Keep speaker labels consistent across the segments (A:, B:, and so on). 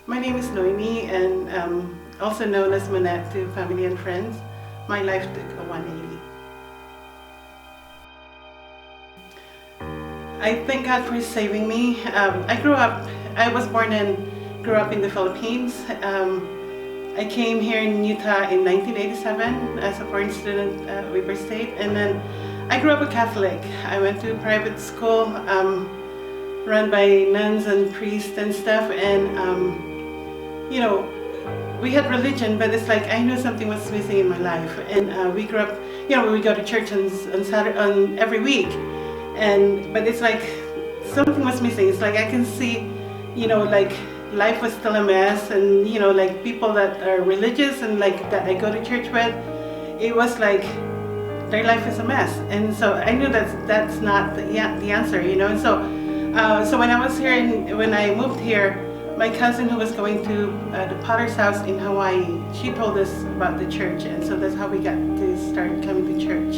A: My name is Noemi, and also known as Monette to family and friends. My life took a 180. I thank God for saving me. I was born and grew up in the Philippines. I came here in Utah in 1987 as a foreign student at Weber State, and then I grew up a Catholic. I went to a private school run by nuns and priests and stuff, and we had religion, but it's like I knew something was missing in my life. And we grew up, we go to church on Saturday, on every week, but it's like something was missing. It's like I can see, like life was still a mess, and like people that are religious and like that I go to church with, it was like their life is a mess. And so I knew that's not the answer, And so when I was here and when I moved here, my cousin who was going to the Potter's house in Hawaii, she told us about the church, and so that's how we got to start coming to church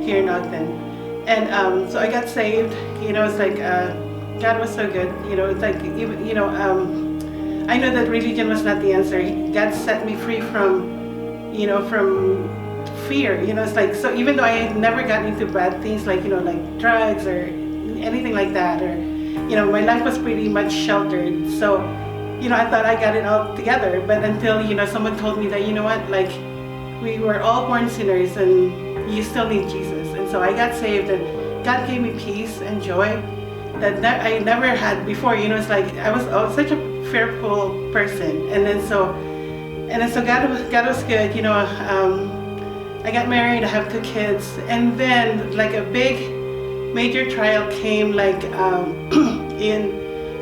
A: here in Ogden. And so I got saved. It's like God was so good. It's like even I know that religion was not the answer. God set me free from from fear. It's like, so even though I had never gotten into bad things like like drugs or anything like that, or my life was pretty much sheltered. So, I thought I got it all together. But until, someone told me that, like we were all born sinners and you still need Jesus. And so I got saved, and God gave me peace and joy that I never had before. It's like I was such a fearful person. And then so God was good. I got married, I have 2 kids. And then like a big major trial came like in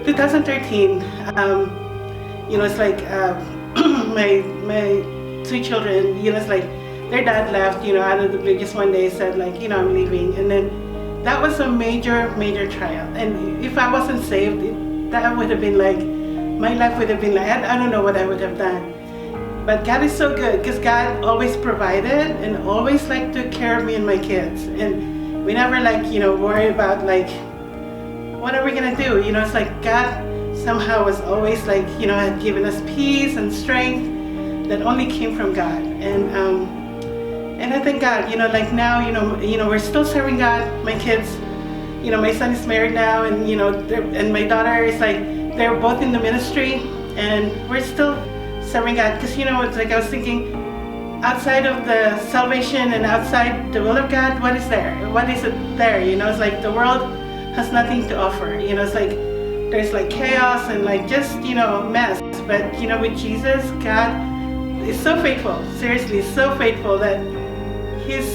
A: 2013. It's like my 2 children, it's like their dad left, out of the blue, just one day said like, I'm leaving. And then that was a major trial. And if I wasn't saved, that would have been like, my life would have been like, I don't know what I would have done. But God is so good, because God always provided and always like took care of me and my kids. And we never like, worry about like, what are we gonna do? It's like God somehow was always like, had given us peace and strength that only came from God. And I thank God, like now, we're still serving God. My kids, my son is married now, and and my daughter is like, they're both in the ministry, and we're still serving God. Because it's like I was thinking, outside of the salvation and outside the will of God, what is there? What is it there? It's like the world has nothing to offer. It's like there's like chaos and like just mess. But with Jesus, God is so faithful. Seriously, so faithful that He's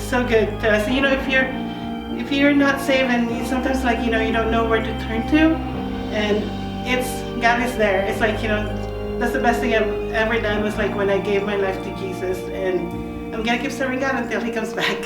A: so good to us. If you're not saved, and you sometimes like you don't know where to turn to, and God is there. It's like that's the best thing I've ever done, was like when I gave my life to Jesus, and I'm gonna keep serving God until He comes back.